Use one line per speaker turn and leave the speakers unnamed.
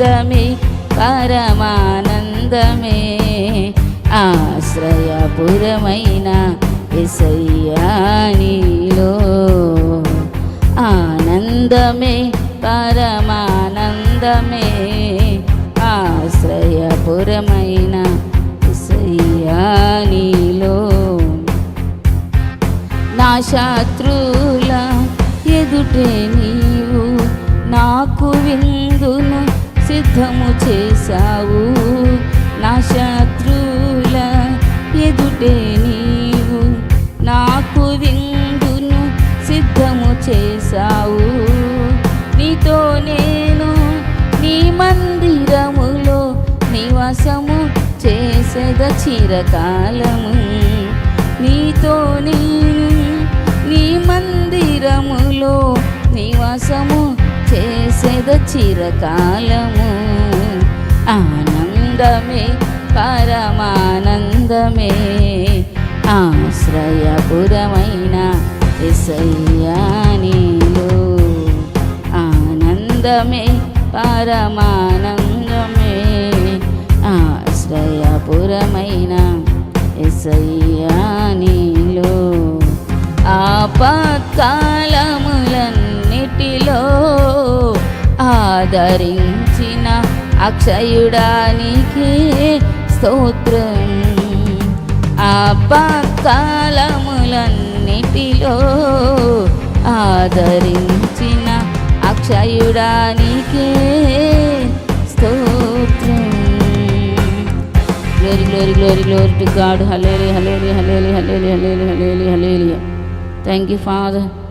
ఆనందమే పరమానందమే ఆశ్రయపురమైన యేసయ్యా నీలో ఆనందమే పరమానందమే ఆశ్రయపురమైన యేసయ్యా నీలో నా శత్రువుల ఎదుటే నీవు నాకు విందును సిద్ధము చేశావు నా శత్రువుల ఎదుటే నీవు నాకు విందును సిద్ధము చేశావు నీతో నేను నీ మందిరములో నివాసము చేసేద చిరకాలము నీతో నేను నీ మందిరములో నివాసము చేసేద చిరకాలము ఆనందమే పరమానందమే ఆశ్రయపురమైన యేసయ్యా నీలో ఆనందమే పరమానందమే ఆశ్రయపురమైన యేసయ్యా నీలో ఆపత్కాలములన్నిటిలో ఆదరించిన అక్షయుడానికి స్తోత్రం ఆపత్కాలములన్నిటిలో ఆదరించిన అక్షయుడానికి స్తోత్రం Glory, glory, glory, glory to God. Hallelujah, hallelujah, hallelujah, hallelujah, hallelujah, hallelujah. Thank you, Father.